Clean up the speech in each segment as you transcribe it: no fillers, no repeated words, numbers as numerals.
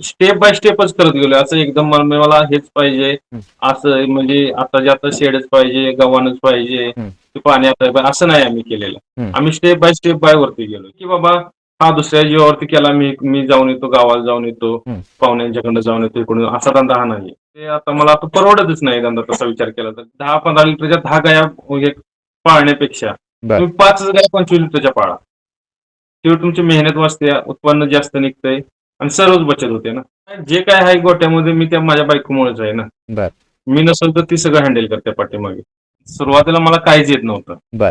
Step by स्टेपच करत गेलो. असं एकदम मला हेच पाहिजे, हं, असं म्हणजे आता आता शेडच पाहिजे, गव्हाणच पाहिजे, हं, ते पाणी आता असं नाही आम्ही केलेलं. हं. आम्ही स्टेप बाय वरती गेलो, की बाबा हा दुसऱ्या जीवावरती केला मी मी जाऊन येतो, गावाला जाऊन येतो, हं. पाहुण्यांच्याकडनं जाऊन येतो, इकडून असा धंदा हा नाही. ते आता मला आता परवडतच नाही धंदा तसा विचार केला तर. 10-15 लिटरच्या 10 गाया म्हणजे पाळण्यापेक्षा बर तुम्ही 5 गाया 25 लिटरच्या पाळा. तेव्हा तुमची मेहनत वाचते, उत्पन्न जास्त निघतंय आणि सर्वच बचत होते ना. जे काय आहे गोट्यामध्ये मी त्या माझ्या बायकोमुळेच आहे ना. बर मी नसेल तर ती सगळं हँडल करते पाठीमागे. सुरुवातीला मला काहीच येत नव्हतं. बर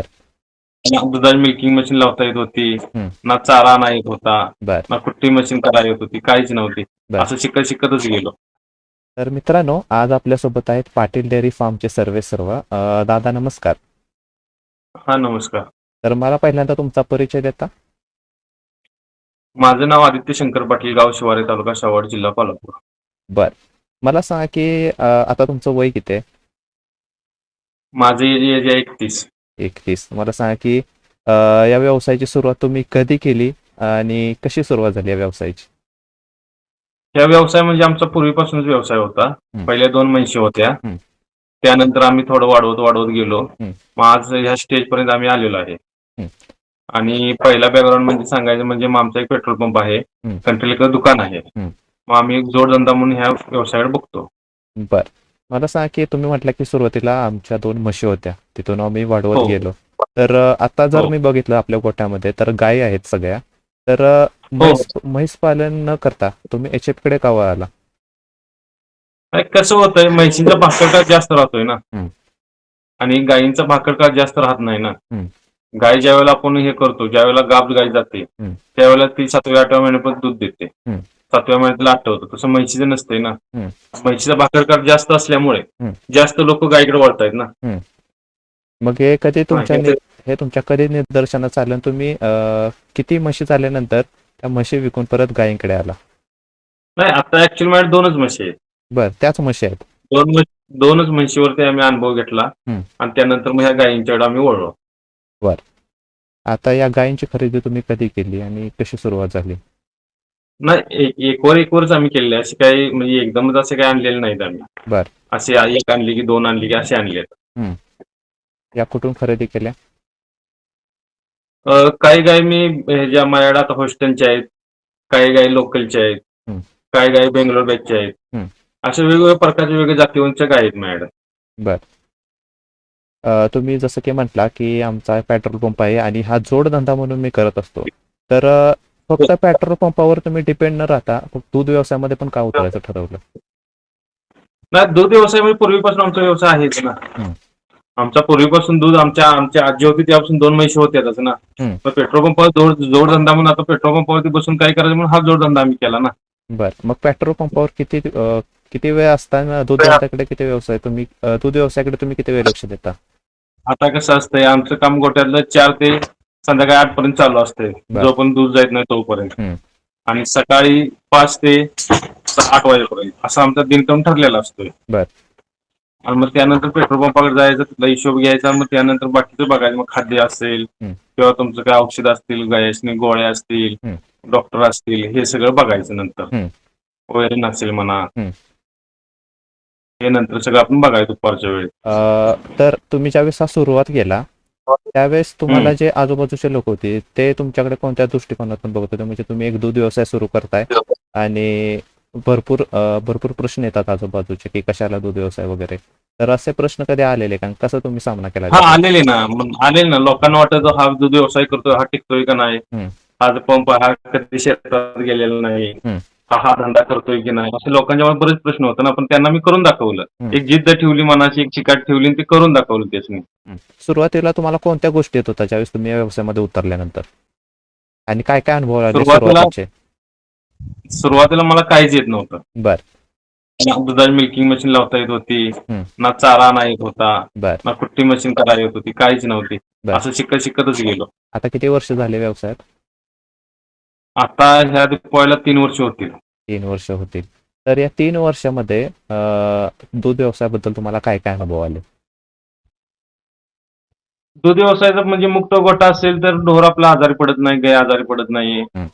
ना दुधाची मिल्किंग मशीन लावता येत होती, हं, ना चारा आणता येत होता, बर ना कुट्टी मशीन करायला येत होती, काहीच नव्हती. बर असं शिकत शिकतच गेलो. तर मित्रांनो, आज आपल्यासोबत आहेत पाटील डेअरी फार्मचे सर्व दादा नमस्कार. हा नमस्कार. तर मला पहिल्यांदा तुमचा परिचय देता. माझं नाव आदित्य शंकर पाटील, गाव शिवारे, तालुका शेवाड, जिल्हा कोल्हापूर. बर मला सांगा की आता तुमचं वय किती आहे? माझे एज आहे 31. 31. मला सांगा की या व्यवसायाची सुरुवात तुम्ही कधी केली आणि कशी सुरुवात झाली या व्यवसायाची? या व्यवसाय म्हणजे आमचा पूर्वीपासूनच व्यवसाय होता. हं, पहिल्या 2 म्हशी होत्या. हं, त्यानंतर आम्ही थोडं वाढवत गेलो. हं, मग आज ह्या स्टेजपर्यंत आम्ही आलेलो आहे. हं, आणि पहिला बॅकग्राऊंड म्हणजे सांगायचं म्हणजे मग आमचा एक पेट्रोल पंप आहे. हं, कंट्रीला दुकान आहे. हं. मग आम्ही एक जोडधंदा म्हणून ह्या व्यवसायाकडे बघतो. बर मला सांगा की तुम्ही म्हटलं की सुरुवातीला आमच्या 2 म्हशी होत्या, तिथून आम्ही वाढवत हो, गेलो. तर आता जर हो, मी बघितलं आपल्या गोठ्यामध्ये तर गायी आहेत सगळ्या. तर हो. म्हैस पालन न करता तुम्ही एचएफ कडे का वळाला? काय कसं होतंय म्हैशींचा भाकर काळ जास्त राहतोय ना हं, आणि गायींचा भाकर काळ जास्त राहत नाही ना. हं, गाय ज्यावेळेला आपण हे करतो, ज्यावेळेला गाब गाय जाते, हं, त्यावेळेला ती 7व्या-8व्या महिन्यापर्यंत दूध देते. हं, 7व्या महिन्यात तिला आटवतं. तसं म्हैशीचं नसतंय ना. हं, म्हैशीचा भाकर काळ जास्त असल्यामुळे हं, जास्त लोक गायीकडे वळतायत ना. हं. मग हे कधी हां, तुमच्या हे तुमच्या कधी निदर्शनास आलं आणि तुम्ही किती म्हशी झाल्यानंतर त्या म्हशी विकून परत गायींकडे आला? नाही आता ऍक्च्युअली माझ्या 2च म्हशी आहेत. बर त्याच म्हशी आहेत. 2च म्हशीवरती आम्ही अनुभव घेतला हं, आणि त्यानंतर मग ह्या गायींच्याकडे आम्ही वळलो. बर आता या गायींची खरेदी तुम्ही कधी केली आणि कशी सुरुवात झाली? नाही एकवरच आम्ही केलेले असे काही म्हणजे एकदमच असे काही आणलेले नाहीत आम्ही. बर असे एक आणली की 2 आणली की असे आणलेत. हं. या कुठून खरेदी केल्या? काही गाय मी ह्याच्या माझ्याकडे आता होस्टनच्या आहेत, काही गाय लोकलच्या आहेत, हं, काही गाय बेंगलोर बॅचच्या आहेत. हं. अशा वेगवेगळ्या प्रकारच्या वेगवेगळ्या जातीवंतच्या गाय आहेत माझ्याकडे. बर तुम्ही जसं की म्हटला की आमचा पेट्रोल पंप आहे आणि हा जोडधंदा म्हणून मी करत असतो. तर फक्त पेट्रोल पंपावर तुम्ही डिपेंड न राहता दूध व्यवसायामध्ये पण का उतरायचं ठरवलं? नाही दूध व्यवसाय म्हणजे पूर्वीपासून आमचा व्यवसाय आहेच ना. हं, आमचा पूर्वीपासून दूध आमच्या आमच्या आजी होती तेव्हापासून 2 म्हशी होत्याच ना. हं. मग पेट्रोल पंपावर जोडधंदा म्हणून आता पेट्रोल पंपावरती बसून काय करायचं म्हणून हा जोडधंदा आम्ही केला ना. बर मग पेट्रोल पंपावर किती वेळ असताना दूध व्यवसायाकडे किती व्यवसाय तुम्ही दूध व्यवसायाकडे तुम्ही किती वेळ लक्ष देता? आता कसं असतंय आमचं काम गोठ्यातलं 4 ते संध्याकाळी 8 पर्यंत चालू असतंय. बर जोपर्यंत दूध जात नाही तोपर्यंत. हं, आणि सकाळी 5 ते 8 वाजेपर्यंत असा आमचा दिनक्रम ठरलेला असतोय. बर आणि मग त्यानंतर पेट्रोल पंपाकडे जायचं, तिथला हिशोब घ्यायचा. मग त्यानंतर बाकीचं बघायचं. मग खाद्य असेल हं, किंवा तुमचं काय औषध असतील, गायसनी गोळ्या असतील, हं, डॉक्टर असतील, हे सगळं बघायचं नंतर. हं, वैरण असेल म्हणा, हं. हे नंतर सगळं आपण बघायचं दुपारच्या वेळी. तर तुम्ही ज्यावेळेस हा सुरुवात केला त्यावेळेस तुम्हाला जे आजूबाजूचे लोक होते ते तुमच्याकडे कोणत्या दृष्टिकोनातून बघत होते? म्हणजे तुम्ही एक दूध व्यवसाय सुरू करताय आणि भरपूर प्रश्न येतात आजूबाजूचे की कशाला दूध व्यवसाय वगैरे. तर असे प्रश्न कधी आलेले का? कसा तुम्ही सामना केला हा त्याचा? आलेले ना. मग आलेले ना. लोकांना वाटायचं हा दूध व्यवसाय करतोय, हा टिकतोय का नाही? हं, हा पंप हा कधी शेतात गेलेला नाही. हं, हा धंदा करतोय की नाही? असे लोकांच्या मनात बरेच प्रश्न होते ना. पण त्यांना मी करून दाखवलं. हं, एक जिद्द ठेवली मनाची, एक चिकाट ठेवली आणि ते करून दाखवलं त्यासनी. हं. सुरुवातीला तुम्हाला कोणत्या गोष्टी येत होत्या ज्यावेळेस तुम्ही या व्यवसायामध्ये उतरल्यानंतर? आणि काय काय अनुभव आले सुरुवातीला सुरुवातीचे? सुरुवातीला मला काहीच येत नव्हतं. बर ना दुधाची मिल्किंग मशीन लावता येत होती, हं, ना चारा आणता येत होता, बर ना कुट्टी मशीन करायला येत होती, काहीच नव्हती. बर असं शिकत शिकतच गेलो. आता किती वर्ष झाले व्यवसायात? आता ह्या दिवाळीला 3 वर्ष होतील. 3 वर्ष होतील. तर या 3 वर्षामध्ये दूध व्यवसायाबद्दल तुम्हाला काय काय अनुभव आले? दूध व्यवसायाचा म्हणजे मुक्त गोठा असेल तर ढोर आपला आजारी पडत नाही, गाय आजारी पडत नाही. हं,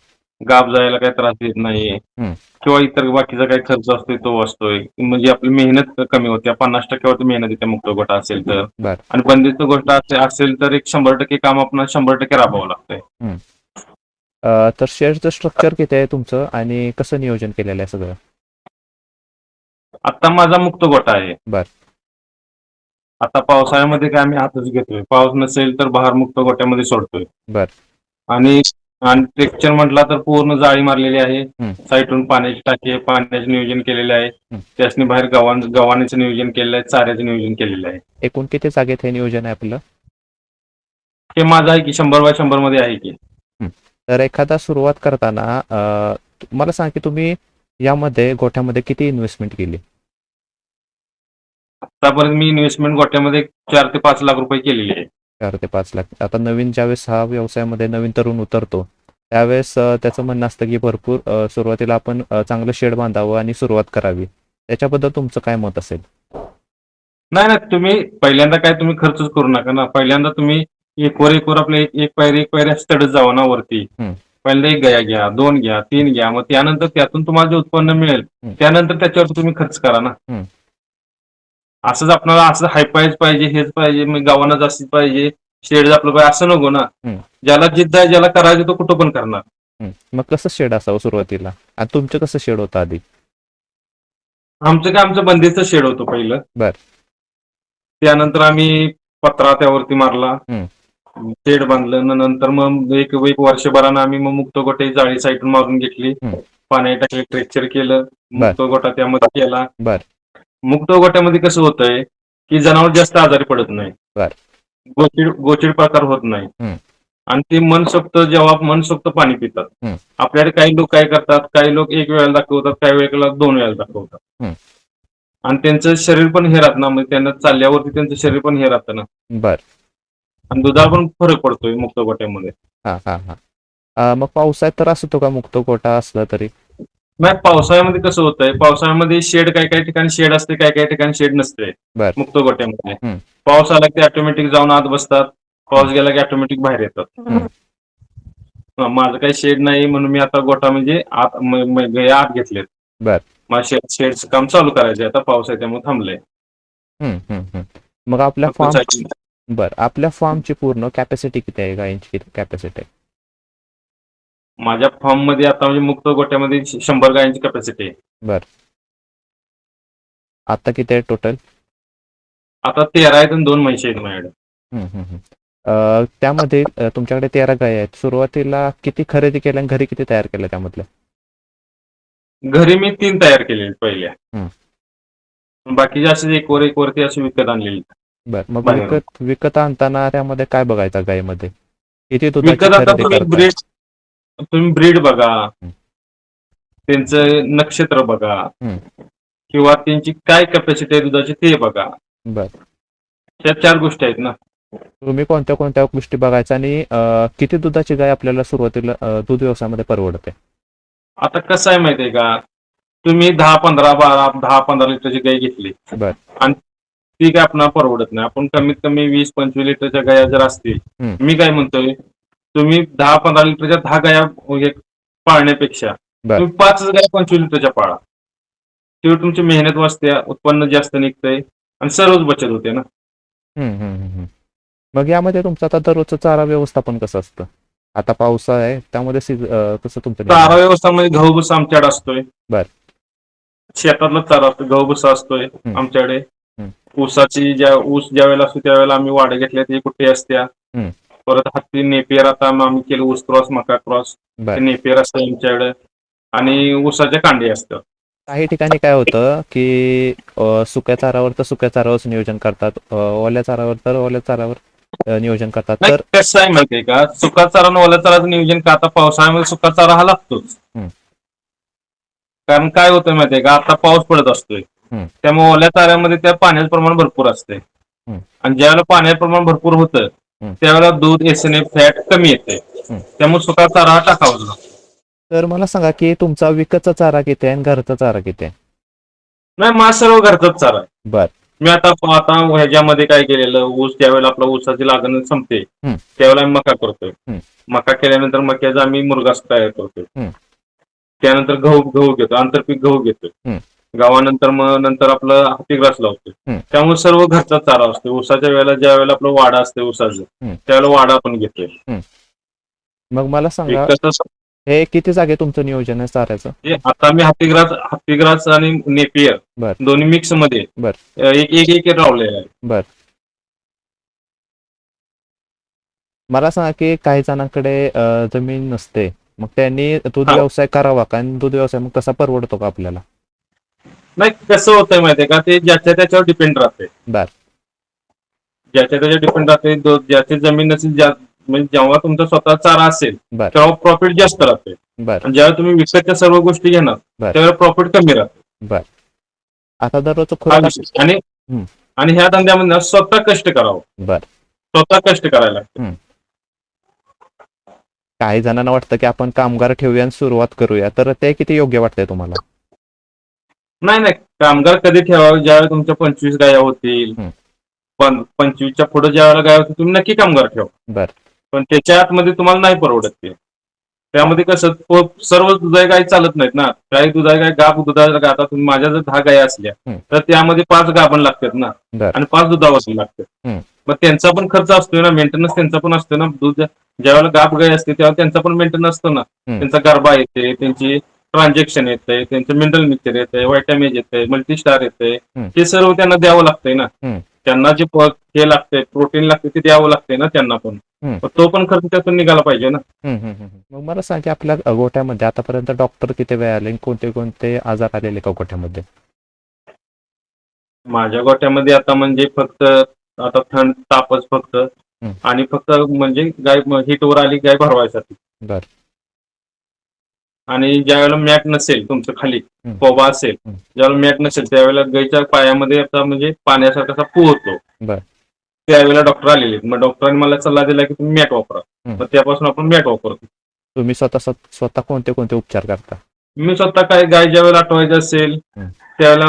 गाब जायला काही त्रास येत नाही हम्म. किंवा इतर बाकीचा काही खर्च असतोय तो असतोय. म्हणजे आपली मेहनत कमी होते. 50% वरती मेहनत येते मुक्त गोठा असेल तर. बर. आणि बंदिस्त गोठा असेल तर एक 100% काम आपण 100% राबवावं लागतंय. तर शेअरचं स्ट्रक्चर किती आहे तुमचं आणि कसं नियोजन केलेलं आहे सगळं? आता माझा मुक्त गोठा आहे. बर. आता पावसाळ्यामध्ये काय आम्ही आतच घेतोय. पाऊस नसेल तर बाहेर मुक्त गोठ्यामध्ये सोडतोय. बर. आणि टेक्स्चर म्हटला तर पूर्ण जाळी मारलेली आहे. साईडून पाण्याची टाकी आहे, पाण्याचे नियोजन केलेले आहे. त्यासनी बाहेर गव्हाणीचं नियोजन केलेलं आहे, चाऱ्याचं नियोजन केलेलं आहे. एकूण किती जागेत हे नियोजन आहे आपलं? हे माझं आहे की 100 बाय 100 मध्ये आहे की. तर एखादा सुरुवात करताना मला सांग की तुम्ही यामध्ये गोठ्यामध्ये किती इन्व्हेस्टमेंट केली? आतापर्यंत मी इन्व्हेस्टमेंट गोठ्यामध्ये 4 ते 5 लाख रुपये केलेली आहे. 4 ते 5 लाख. आता नवीन ज्यावेळेस हा व्यवसायामध्ये नवीन तरुण उतरतो त्यावेळेस त्याचं म्हणणं असतं की भरपूर सुरुवातीला आपण चांगलं शेड बांधावं आणि सुरुवात करावी. त्याच्याबद्दल तुमचं काय मत असेल? नाही तुम्ही पहिल्यांदा काय तुम्ही खर्चच करू नका ना. पहिल्यांदा तुम्ही एक आपले एक पायरी चढत जावा ना वरती. पहिल्यांदा 1 गया घ्या, 2 घ्या, 3 घ्या. मग त्यानंतर त्यातून तुम्हाला जे उत्पन्न मिळेल त्यानंतर त्याच्यावर तुम्ही खर्च करा ना. असंच आपल्याला असं हायपायच पाहिजे, हेच पाहिजे, मग गावानं जास्तीच पाहिजे, शेड आपलं पाहिजे असं नको ना. ज्याला जिद्द आहे, ज्याला करायचं तो कुठं पण करणार. मग कसं शेड असावं सुरुवातीला आणि तुमचं कसं शेड होतं आधी? आमचं बंदिस्त शेड होतं पहिलं. बर. त्यानंतर आम्ही पत्रा त्यावरती मारला, शेड बांधलं. नंतर मग एक वर्षभरानं आम्ही मग मुक्त गोठे जाळी साईडून मारून घेतली, पाणी टाकले, स्ट्रेक्चर केलं, मुक्त गोठा त्यामध्ये केला. बर. मुक्त गोठ्यामध्ये कसं होतंय की जनावर जास्त आजारी पडत नाही, बर. गोचिड प्रकार होत नाही आणि ते जेव्हा मनसोक्त पाणी पितात. आपल्याकडे काही लोक काय करतात, काही लोक 1 वेळेला दाखवतात, काही वेळेला 2 वेळेला दाखवतात आणि त्यांचं शरीर पण हे राहत ना. म्हणजे त्यांना चालल्यावरती त्यांचं शरीर पण हे राहतं ना. बर. आणि दुधाला पण फरक पडतोय मुक्त गोठ्यामध्ये. मग पावसाळ्यात तर असतो का मुक्त गोठा असला तरी? नाही, पावसाळ्यामध्ये कसं होतंय, पावसाळ्यामध्ये शेड काही ठिकाणी शेड असते, काही ठिकाणी शेड नसते मुक्त गोठ्यामध्ये. पाऊस आला की ऑटोमॅटिक जाऊन आत बसतात, पाऊस गेला की ऑटोमॅटिक बाहेर येतात. माझं काही शेड नाही म्हणून मी आता गोठा म्हणजे आत घेतलेत. बर. माझ्या शेडचं काम चालू करायचंय आता, पाऊस आहे त्यामुळे थांबलंय. मग आपल्या फार्मची पूर्ण कॅपॅसिटी किती आहे? गायींची किती कॅपॅसिटी आहे? माझ्या फार्म मध्ये आता म्हणजे मुक्त गोठ्यामध्ये 100 गायींची कॅपॅसिटी आहे. बर. आता किती आहे टोटल? आता 13 आहेत आणि 2 म्हशी आहेत माझ्याकडे. त्यामध्ये तुमच्याकडे 13 गायी आहेत. सुरुवातीला किती खरेदी केल्या आणि घरी किती तयार केल्या त्यामधल्या? घरी मी 3 तयार केलेले पहिल्या. बाकीचे असे एक वरती असे विकत आणलेले. बर. मग विकत आणताना त्यामध्ये काय बघायचं गायीमध्ये? किती दुधाची विकत आता खरेदी करताय? तुम्ही ब्रीड बघा, त्यांचं नक्षत्र बघा किंवा त्यांची काय कॅपॅसिटी आहे दुधाची ते बघा. बर. त्या 4 गोष्टी आहेत ना. तुम्ही कोणत्या कोणत्या गोष्टी बघायच्या आणि किती दुधाची गाय आपल्याला सुरुवातीला दूध व्यवसायामध्ये परवडते? आता कसं आहे माहितीये का, तुम्ही 10-15 लिटरची गाय घेतली आणि ती काय आपल्याला परवडत नाही. आपण कमीत कमी 20-25 लिटरच्या गाया जर असतील, मी काय म्हणतोय, तुम्ही 10-15 लिटरच्या 10 गाया पाळण्यापेक्षा तुम्ही 5 गाया 25 लिटरच्या पाळा. तेव्हा तुमची मेहनत वाचते, उत्पन्न जास्त निघतंय आणि सर्वच बचत होते ना. मग यामध्ये तुमचं आता दररोजचं चारा व्यवस्थापन कसं असतं? आता पावसाळा आहे त्यामध्ये कसं तुमचं? चारा व्यवस्थामध्ये गहू भुसा आमच्याकडे असतोय. बर. शेतातला चारा असतो, गहू भुसा असतोय आमच्याकडे. ऊस ज्या वेळेला असतो त्यावेळेला आम्ही वाढ घेतल्या ती कुठे असत्या. परत हत्ती नेपियर आता आम्ही केलं, ऊस क्रॉस, मका क्रॉस, नेपियर असतं आमच्याकडे आणि ऊसाच्या कांडे असतात. काही ठिकाणी काय होतं की सुक्या चारावर तर सुक्या चारावरच नियोजन करतात, ओल्या चारावर तर ओल्या चारावर नियोजन करतात. तर कसं आहे माहितीये का, सुका चारा आणि ओल्या चाराचं नियोजन का, आता पावसाळ्यामध्ये सुका चारा हा लागतोच. कारण काय होतं माहितीये का, आता पाऊस पडत असतोय त्यामुळे ओल्या चाऱ्यामध्ये त्या पाण्याचं प्रमाण भरपूर असते आणि ज्यावेळेला पाण्याचं प्रमाण भरपूर होतं त्यावेळेला दूध, एसएनएफ, फॅट कमी येते. त्यामुळे सुका चारा हा टाकावा लागतो. तर मला सांगा की तुमचा विकतचा चारा किती आहे आणि घरचा चारा किती आहे? नाही, माझा सर्व घरचाच चारा आहे. बर. मी आता आता ह्याच्यामध्ये काय केलेलं, ऊस ज्यावेळेला आपला ऊसाची लागण संपते हम्म. त्यावेळेला आम्ही मका करतोय. हम्म. मका केल्यानंतर मक्याचा आम्ही मुरघास तयार करतोय. हम्म. त्यानंतर गहू घेतो, आंतरपीक गहू घेतोय. हम्म. गव्हानंतर मग नंतर आपलं हातीग्रास लावतोय. हम्म. त्यामुळे सर्व घरचा चारा असतो. ऊसाच्या वेळेला ज्या वेळेला आपलं वाडा असते ऊसाचं हम्म. त्यावेळेला वाडा आपण घेतोय. मग मला सांगा, एक कसं हे किती जागे तुमचं नियोजन आहे चाऱ्याचं? आता मी हातीग्रास आणि नेपियर बर दोन्ही मिक्स मध्ये बर एक एक एक लावलेलं आहे. बर मला सांगा की काही जणांकडे जमीन नसते, मग त्यांनी दूध हा. व्यवसाय करावा का? आणि दूध व्यवसाय मग कसा परवडतो का आपल्याला? नाही, कसं होतंय माहितीये का, ते ज्याच्या त्याच्यावर डिपेंड राहते. बर ज्याच्या त्याच्या डिपेंड राहते. ज्याची जमीन नसेल, म्हणजे जेव्हा तुमचा स्वतः चारा असेल बर तेव्हा प्रॉफिट जास्त राहते. बर आणि ज्यावेळेला तुम्ही विकतच्या सर्व गोष्टी घेणार बर त्यावेळेला प्रॉफिट कमी राहते. बर आता दररोज हा खुराक. विषय. आणि हम्म. आणि ह्या धंद्यामध्ये ना स्वतः कष्ट करावं. बर स्वतः कष्ट करायला लागतं. काही जणांना वाटतं की आपण कामगार ठेवूया आणि सुरुवात करूया, तर ते किती योग्य वाटतंय तुम्हाला? नाही नाही, कामगार कधी ठेवावे, ज्यावेळेला तुमच्या 25 गाया होतील, 25च्या पुढे ज्या वेळेला गाय होतील तुम्ही नक्की कामगार ठेवा. बर पण त्याच्या आतमध्ये तुम्हाला नाही परवडत ते. त्यामध्ये कसं सर्व दुधाळ गाय चालत नाहीत ना. काही दुधाळ गाय दुधाळ गाय, आता तुम्ही माझ्या जर 10 गाय असल्या तर त्यामध्ये 5 गाभण लागतात ना बर आणि 5 दुधावासून लागतात. मग त्यांचा पण खर्च असतोय ना, मेंटेनन्स त्यांचा पण असतो ना. दूध ज्यावेळेला गाभ गाय असते तेव्हा त्यांचा पण मेंटेनन्स असतो ना. त्यांचा गरबा येते, त्यांची ट्रान्झॅक्शन येते, त्यांचं मिनरल मिक्सचर येते, व्हायटामिन येते, मल्टीस्टार येते, हे सर्व त्यांना द्यावं लागतंय ना. त्यांना जे हे लागतंय, प्रोटीन लागते ते द्यावं लागतंय ना त्यांना पण. तो पण खर्च त्यातून निघाला पाहिजे ना. मग मला सांग की आपल्या गोठ्यामध्ये आतापर्यंत डॉक्टर किती वेळ आले, कोणते कोणते आजार आलेले का गोठ्यामध्ये? माझ्या गोठ्यामध्ये आता म्हणजे फक्त आता थंड तापच फक्त, आणि फक्त म्हणजे गाय हिटवर आली गाय भरवायसाठी. बर आणि ज्या वेळेला मॅट नसेल तुमचं खाली कोबा असेल, हम्म. ज्यावेळेला मॅट नसेल त्यावेळेला गायच्या पायामध्ये आता म्हणजे पाण्यासारखा असा पू होतो. बर त्यावेळेला डॉक्टर आलेले, मग डॉक्टरांनी मला सल्ला दिला की तुम्ही मॅट वापरा. मग त्यापासून आपण मॅट वापरतो. तुम्ही स्वतः कोणते कोणते उपचार करता? मी स्वतः काय गाय ज्या वेळेला आठवायचं असेल त्यावेळेला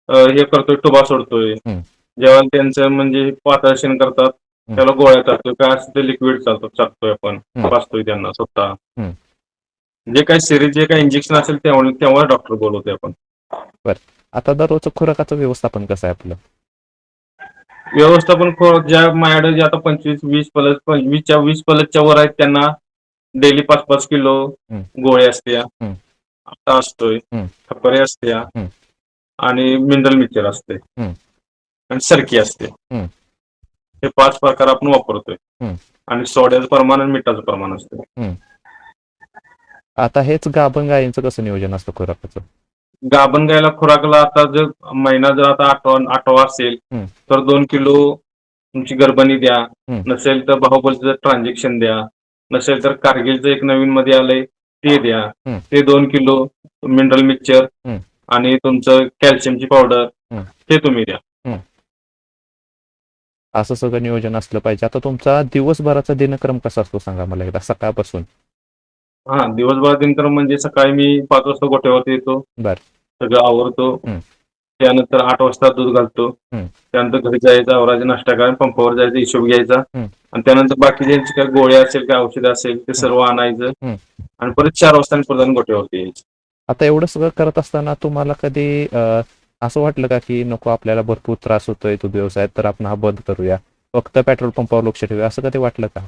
हे करतोय, टोबा सोडतोय. जेव्हा त्यांचं म्हणजे पातळ शेण करतात त्याला गोळ्या चालतोय, काय असतं ते लिक्विड चालतोय आपण पाजतोय त्यांना स्वतः. जे काही सिरीज जे काही इंजेक्शन असेल तेव्हा डॉक्टर बोलवतोय आपण. बर आता दररोज खुराकाचं व्यवस्थापन कसं आहे आपलं? व्यवस्थापन ज्या माझ्याकडे जे आता 20 पलसच्या वर आहेत त्यांना डेली 5-5 किलो गोळे असत्या, आता असतोय, खपरे असत्या आणि मिनरल मिक्सचर असते आणि सरकी असते. हे 5 प्रकार आपण वापरतोय. आणि सोड्याचं प्रमाण आणि मिठाचं प्रमाण असतं. आता हेच गाभण गायींचं कसं नियोजन असतं खुराकाचं? गाभण गायला खुराकला आता जर महिना जर आता 8वा असेल तर 2 किलो तुमची गर्भणी द्या. नसेल तर बाहुबलचं ट्रान्झॅक्शन द्या. नसेल तर कारगिलचं एक नवीन मध्ये आलंय ते द्या. ते 2 किलो मिनरल मिक्सचर आणि तुमचं कॅल्शियमची पावडर हे तुम्ही द्या. असं सगळं नियोजन असलं पाहिजे. आता तुमचा दिवसभराचा दिनक्रम कसा असतो सांगा मला एकदा, सकाळपासून? हा, दिवसभरात दिनक्रम म्हणजे सकाळी मी 5 वाजता गोठ्यावरती येतो. बर सगळं आवरतो. त्यानंतर 8 वाजता दूध घालतो. त्यानंतर घरी जायचं, आवरायचं, नाश्ता करायचा, पंपावर जायचं, हिशोब घ्यायचा आणि त्यानंतर बाकी ज्यांची काय गोळ्या असेल काय औषधं असेल ते सर्व आणायचं आणि परत 4 वाजता प्रधान गोठ्यावरती यायचं. आता एवढं सगळं करत असताना तुम्हाला कधी असं वाटलं का की नको, आपल्याला भरपूर त्रास होतोय दूध व्यवसायात, तर आपण हा बंद करूया, फक्त पेट्रोल पंपावर लक्ष ठेवूया, असं कधी वाटलं का?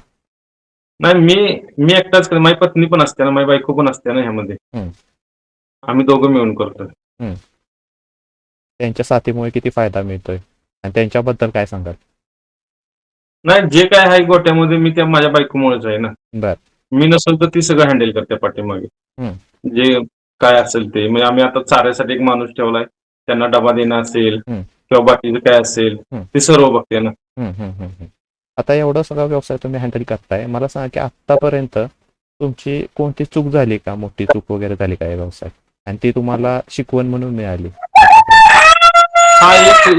नाही, मी एकटाच करतो. माझी पत्नी पण असते ना, माझी बायको पण असते ना ह्यामध्ये. आम्ही दोघं मिळून करतोय. त्यांच्या साथीमुळे किती फायदा मिळतोय आणि त्यांच्याबद्दल काय सांगाल? नाही, जे काय आहे गोट्यामध्ये मी त्या माझ्या बायकोमुळेच आहे ना. बर मी नसेल तर ती सगळं हँडल करते पाठीमागे. जे काय असेल ते, म्हणजे आम्ही आता चाऱ्यासाठी एक माणूस ठेवलाय, त्यांना डबा देणं असेल किंवा बाकीचं काय असेल ते सर्व बघते ना. आता एवढं सगळं व्यवसाय तुम्ही हँडल करताय, मला सांगा की आतापर्यंत तुमची कोणती चूक झाली का, मोठी चूक वगैरे झाली का या व्यवसायात, आणि ती तुम्हाला शिकवण म्हणून मिळाली? हा,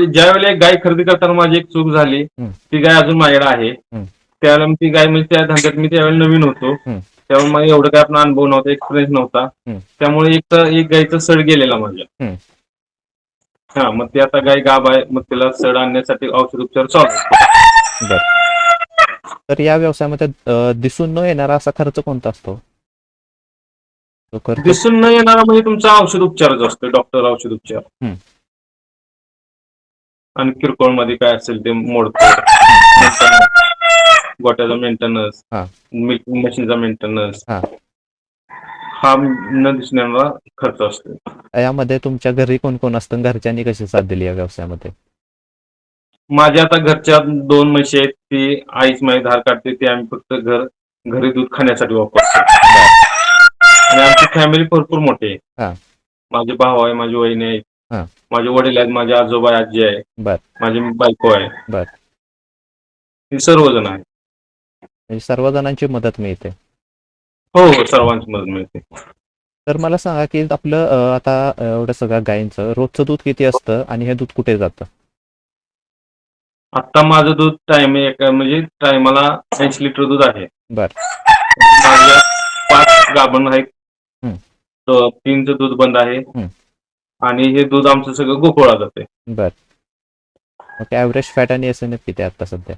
ज्या वेळेला एक गाय खरेदी करताना माझी एक चूक झाली. ती गाय अजून माझ्याकडे आहे. त्यावेळेला ती गाय म्हणजे त्या धंद्यात मी त्यावेळेला नवीन होतो. त्यामुळे मला एवढं काय आपला अनुभव नव्हता, एक्सपिरियन्स नव्हता. त्यामुळे एक गायचा सड गेलेला माझ्या. हा, मग ते आता गाय गाभ आहे, मग तिला सड आणण्यासाठी औषध उपचार चालू आहे. बर. तर या व्यवसायामध्ये दिसून न येणारा असा खर्च कोणता असतो? तो खर्च. दिसून न येणारा म्हणजे तुमचा औषध उपचारच असतो, डॉक्टर औषध उपचार. हं. आणि किरकोळ मध्ये काय असेल ते मोडतोड, गोट्याचा मेंटेनन्स, हा मिल्किंग मशीनचा मेंटेनन्स, हा हा न दिसून येणारा खर्च असतो. यामध्ये तुमच्या घरी कोण कोण असतं? घरच्यांनी कशी साथ दिली या व्यवसायामध्ये? माझ्या आता घरच्या 2 म्हशी आहेत, ती आईच माझी धार काढते, ते आम्ही फक्त घरी दूध खाण्यासाठी वापरतो. आणि आमची फॅमिली भरपूर मोठी आहे. हा माझे भाऊ आहे, माझी वहिनी आहे, हा माझे वडील आहेत, माझे आजोबा आहे, आजी आहे, बर माझी बायको आहे, बर. ही सर्वजण आहे. म्हणजे सर्व जणांची मदत मिळते. हो हो, सर्वांची मदत मिळते. तर मला सांगा की आपलं आता एवढं सगळ्या गायींचं रोजचं दूध किती असतं आणि हे दूध कुठे जातं? आता माझं दूध म्हणजे टायमाला 80 लिटर दूध आहे. बर. माझ्या 5 गाभण आहेत, हं. 3चं दूध बंद आहे. हं. आणि हे दूध आमचं सगळं गोकुळात जाते. बर. मग ॲव्हरेज फॅट आणि एस एन एफ किती आहे आता सध्या?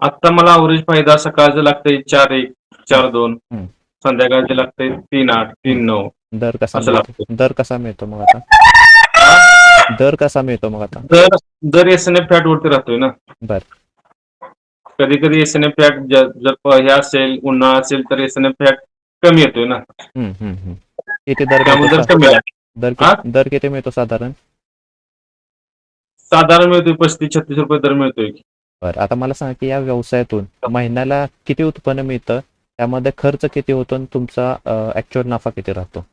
आता मला अवरेज फायदा सकाळचं लागतंय 4-1, हं. 4-2, हं. संध्याकाळचे लागतंय 3-8, हं. 3-9 दर कसा असं मिळतो? लागतं. दर कसा मिळतो मग आता? दर कसा मिळतो मग आता? दर एसएनएफ फॅट वरती राहतोय ना. बर. कधी कधी एसएनएफ फॅट जर हे असेल, उन्हाळा असेल तर एसएनएफ फॅट कमी येतोय ना, हं, हं, हं. किती दर मिळतो त्यामुळे दर कमी लागतो. दर किती मिळतो साधारण? साधारण मिळतोय 35-36 रुपये दर मिळतोय. बरं. आता मला सांगा की या व्यवसायातून महिन्याला किती उत्पन्न मिळतं? त्यामध्ये खर्च किती होतो आणि तुमचा ॲक्चुअल नफा किती राहतो?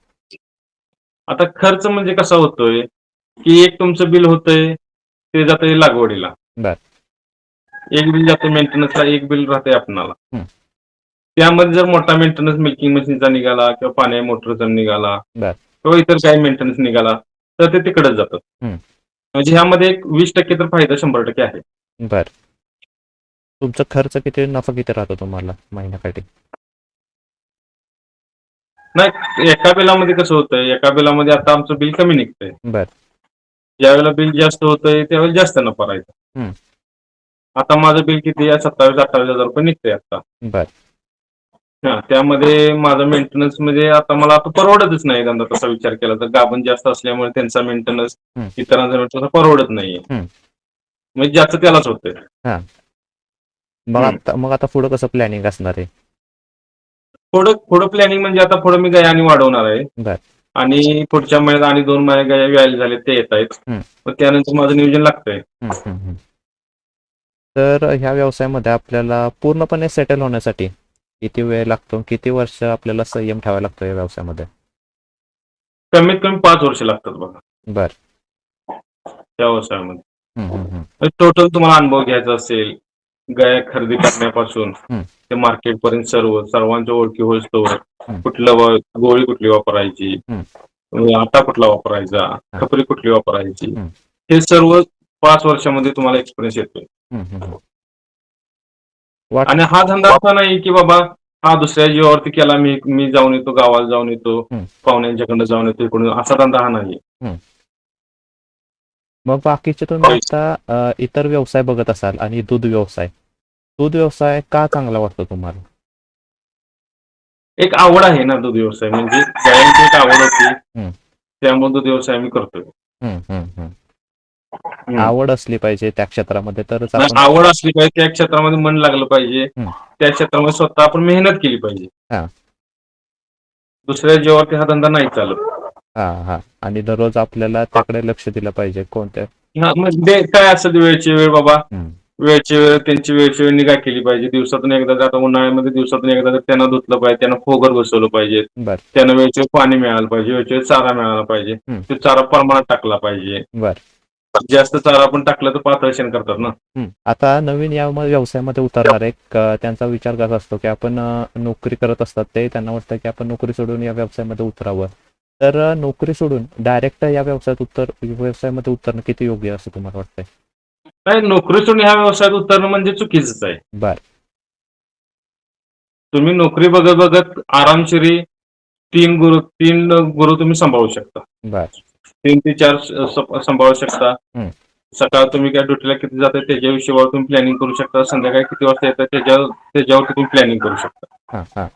आता खर्च म्हणजे कसा होतोय, की एक तुमचं बिल होतंय, ते जातंय लागवडीला. बर. एक बिल जातं मेंटेनन्सला, एक बिल राहतंय आपणाला. हं. त्यामध्ये जर मोठा मेंटेनन्स मिल्किंग मशीनचा निघाला किंवा पाण्या मोटरचा निघाला बर. किंवा इतर काही मेंटेनन्स निघाला, तर ते तिकडेच जातं. हं. म्हणजे ह्यामध्ये एक 20% तर फायदा 100% आहे. बर. तुमचा खर्च किती, नफा किती राहतो तुम्हाला महिन्याकाठी? नाही, एका बिलामध्ये कसं होतंय, एका बिलामध्ये आता आमचं बिल कमी निघतंय. बर. ज्यावेळेला बिल जास्त होतंय त्यावेळेला जास्त नफा राहायचा. हं. आता माझं बिल किती आहे, 27,000-28,000 रुपये निघतंय आता. बर. त्यामध्ये माझा मेंटेनन्स म्हणजे आता मला आता परवडतच नाही धंदा तसा विचार केला तर. गाभण जास्त असल्यामुळे त्यांचा मेंटेनन्स हं. इतरांचा मेंटेनन्स परवडत नाहीये. हं. म्हणजे ज्याचं त्यालाच होतंय. हां. मग आता पुढं कसं प्लॅनिंग असणार आहे? पुढं प्लॅनिंग म्हणजे आता पुढं मी गाय आणि वाढवणार आहे. बर. आणि पुढच्या महिन्यात आणि 2 महिने गाय व्यायला झाले ते येत आहेत. हं. मग त्यानंतर माझं नियोजन लागतंय. हं, हं, हं. तर ह्या व्यवसायामध्ये आपल्याला पूर्णपणे सेटल होण्यासाठी किती वेळ लागतो? किती वर्ष आपल्याला संयम ठेवावा लागतो या व्यवसायामध्ये? कमीत कमी 5 वर्ष लागतात बघा बर. त्या व्यवसायामध्ये. हं, हं, हं. टोटल तुम्हाला अनुभव घ्यायचा असेल, गाय खरेदी करण्यापासून हं. ते मार्केटपर्यंत सर्वांच्या ओळखी होईस्तोवर हं. गोळी कुठली वापरायची, हं. आटा कुठला वापरायचा, हां. खपरी कुठली वापरायची, हं. हे सर्व 5 वर्षामध्ये तुम्हाला एक्सपिरियन्स येतोय. हं, हं, हं. आणि हा धंदा असा नाही की बाबा हा दुसऱ्या जीवावरती केला, मी जाऊन येतो, गावाला जाऊन येतो, हं. पाहुण्यांच्याकडनं जाऊन येतो, इकडून असा धंदा हा नाही. हं. मग बाकीचे तुम्ही आता इतर व्यवसाय बघत असाल आणि दूध व्यवसाय का चांगला वाटतो तुम्हाला? एक आवड आहे ना दूध व्यवसाय म्हणजे गायांची एक आवड होती, हं. त्यामुळे दूध व्यवसाय मी करतोय. हं, हं, हं. आवड असली पाहिजे त्या क्षेत्रामध्ये तरच आपण. आवड असली पाहिजे, त्या क्षेत्रामध्ये मन लागलं पाहिजे, हं. त्या क्षेत्रामध्ये स्वतः आपण मेहनत केली पाहिजे. हां. दुसऱ्या जीवावरती हा धंदा नाही चालत. हां, हां. आणि दररोज आपल्याला त्याकडे लक्ष दिलं पाहिजे कोणत्या. म्हणजे काय असेल वेळची वेळ बाबा, हं. वेळची वेळ त्यांची वेळची वेळ निगा केली पाहिजे. दिवसातून एकदा, आता उन्हाळ्यामध्ये दिवसातून एकदा त्यांना धुतलं पाहिजे, त्यांना फोगर बसवलं पाहिजे, बर. त्यांना वेळचे पाणी मिळालं पाहिजे, वेळचे चारा मिळाला पाहिजे, हं. तो चारा प्रमाणात टाकला पाहिजे. बर. जास्त चारा आपण टाकलं तर पातळ शेण करतात ना. आता नवीन या व्यवसायामध्ये उतरणार एक त्यांचा विचार कसा असतो की आपण नोकरी करत असतात, ते त्यांना वाटतं की आपण नोकरी सोडून या व्यवसायामध्ये उतरावं. तर नोकरी सोडून डायरेक्ट या व्यवसायामध्ये उतरणं किती योग्य असं तुम्हाला वाटतंय? नाही, नोकरी सोडून ह्या व्यवसायात उतरणं म्हणजे चुकीचंच आहे. बर. तुम्ही नोकरी बघत बघत आरामशिरी 3 गुरु तुम्ही सांभाळू शकता. बर. 3 ते 4 सांभाळू शकता. हम्म. सकाळ तुम्ही काय ड्युटीला किती जाताय त्याच्या हिशोबावर तुम्ही प्लॅनिंग करू शकता. संध्याकाळी किती वाजता येतात त्याच्यावरती तुम्ही प्लॅनिंग करू शकता. हा हा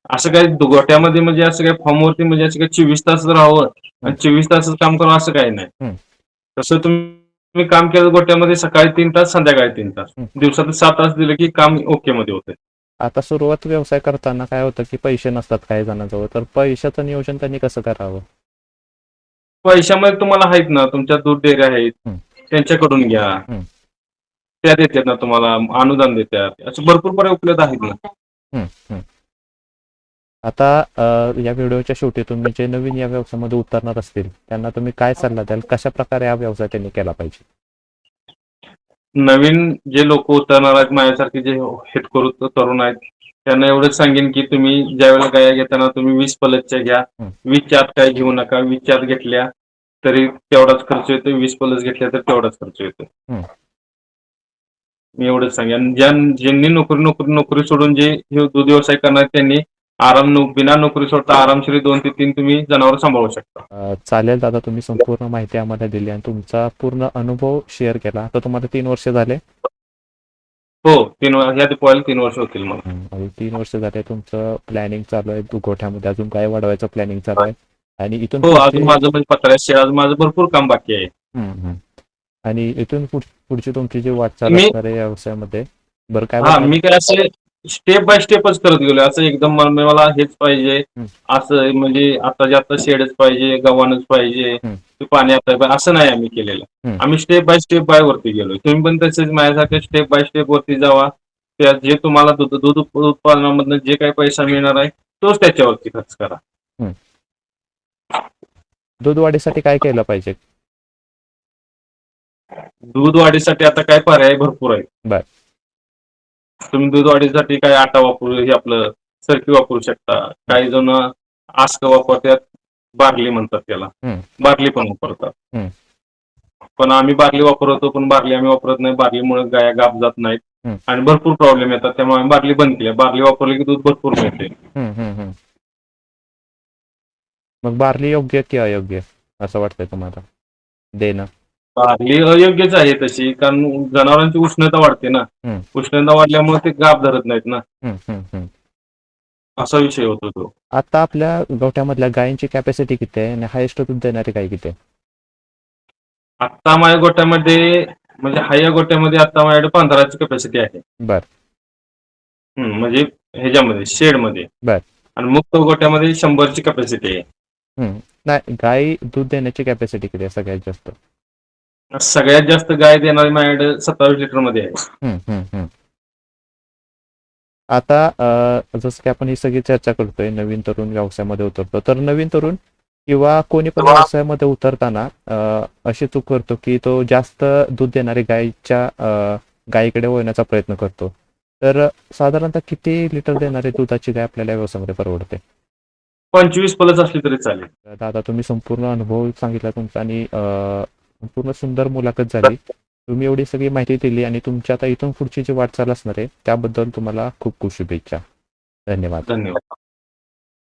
असं काही गोट्यामध्ये म्हणजे असं काही फॉर्मवरती म्हणजे असं काही 24 तास राहावं आणि 24 तासच काम करावं असं काही नाही. हम्म. तसं तुम्ही काम केलं गोट्यामध्ये सकाळी 3 तास, संध्याकाळी 3 तास, दिवसात 7 तास दिलं की काम ओके मध्ये होतंय. आता सुरुवात व्यवसाय करताना काय होतं की पैसे नसतात काही जणांजवळ, तर पैशाचं नियोजन त्यांनी कसं करावं? पैशामध्ये तुम्हाला आहेत ना, तुमच्या दूध डेअरी आहेत, हम्म. त्यांच्याकडून घ्या. हम्म. त्या देतात ना तुम्हाला, अनुदान देतात. असे भरपूर पर्याय उपलब्ध आहेत ना. हम्म. हम्म. आता या व्हिडिओच्या शेवटी तुम्ही जे नवीन या व्यवसायामध्ये उतरणार असतील त्यांना तुम्ही काय सल्ला द्याल? कशा प्रकारे हा व्यवसाय त्यांनी केला पाहिजे? नवीन जे लोक उतरणार आहेत माझ्यासारखे जे हेतकरू तरुण आहेत त्यांना एवढंच सांगेन की तुम्ही ज्यावेळेला गाया घेताना तुम्ही 20 पलसच्या घ्या. 20च्या आत काय घेऊ नका. 20च्या आत घेतल्या तरी तेवढाच खर्च येतो. 20 पलस घेतल्या तर तेवढाच खर्च येतो. मी एवढंच सांगेन. ज्यांनी नोकरी सोडून जे हे दूध व्यवसाय करणार त्यांनी बिना नोकरी सोडता आरामशीर 2 ते 3 तुम्ही जनावर सांभाळू शकता. चालेल दादा, तुम्ही संपूर्ण माहिती आम्हाला दिली आणि तुमचा पूर्ण अनुभव शेअर केला. आता तुम्हाला 3 वर्ष झाले? हो, ह्या दिवाळीला 3 वर्ष होतील मला. 3 वर्ष झाले तुमचं प्लॅनिंग चालू आहे, गोठ्यामध्ये अजून काय वाढवायचं प्लॅनिंग चालू आहे आणि इथून हो, अजून माझं म्हणजे पत्र्याचे आज माझं भरपूर काम बाकी आहे. आणि इथून पुढची तुमची जी वाटचाल असणार आहे या व्यवसायामध्ये, बरं काय मी काय असे स्टेप बाय स्टेपच करत गेलो. असं एकदम मला हेच पाहिजे असं म्हणजे आता शेडच पाहिजे, गव्हाणच पाहिजे, पाणी आता असं नाही आम्ही केलेलं. आम्ही स्टेप बाय वरती गेलो. तुम्ही पण तसेच माझ्यासारखे स्टेप बाय स्टेप वरती जावा. जे तुम्हाला दूध उत्पादनामधून जे काही पैसा मिळणार आहे तोच त्याच्यावरती खर्च करा. दूध वाढीसाठी काय केलं पाहिजे? दूध वाढीसाठी आता काय पर्याय भरपूर आहे. तुम्ही दूध वाढीसाठी काय आटा हे आपलं सरकी वापरू शकता. काही जण आस्क वापरतात, बार्ली म्हणतात त्याला, बार्ली पण वापरतात. पण आम्ही बार्ली वापरतो, पण बार्ली आम्ही वापरत नाही. बार्लीमुळे गाया गाप जात नाहीत आणि भरपूर प्रॉब्लेम येतात. त्यामुळे आम्ही बार्ली बंद केली. बार्ली वापरली की दूध भरपूर मिळते. मग बार्ली योग्य की अयोग्य असं वाटतंय तुम्हाला देणं? बार्ली अयोग्यच आहे तशी, कारण जनावरांची उष्णता वाढते ना. उष्णता वाढल्यामुळे ते गाप धरत नाहीत ना. असा विषय होतो तो. आता आपल्या गोठ्यामधल्या गायींची कॅपॅसिटी किती आहे आणि हायेस्ट दूध देणारी गाय किती आहे? आता माझ्या गोट्यामध्ये म्हणजे हाया गोट्यामध्ये आता माझ्याकडे 15ची कॅपॅसिटी आहे. म्हणजे ह्याच्यामध्ये शेडमध्ये. आणि मुक्त गोट्यामध्ये 100ची कॅपॅसिटी आहे. नाही, गाय दूध देण्याची कॅपॅसिटी किती आहे सगळ्यात जास्त? सगळ्यात जास्त गाय देणारी माझ्याकडे 27 लिटर मध्ये आहे. आता जसं की आपण ही सगळी चर्चा करतोय, नवीन तरुण व्यवसायामध्ये उतरतो, तर नवीन तरुण किंवा कोणी पण व्यवसायामध्ये उतरताना अशी चूक करतो की तो जास्त दूध देणारी गायीकडे वळण्याचा प्रयत्न करतो. तर साधारणतः किती लिटर देणारी दुधाची गाय आपल्याला व्यवसायामध्ये परवडते? 25 प्लस असली तरी चालेल. दादा, तुम्ही संपूर्ण अनुभव सांगितला तुमचा आणि पूर्ण सुंदर मुलाखत झाली. तुम्ही एवढी सगळी माहिती दिली आणि तुमच्या आता इथून पुढची जी वाटचाल असणार आहे त्याबद्दल तुम्हाला खूप खूप शुभेच्छा. धन्यवाद.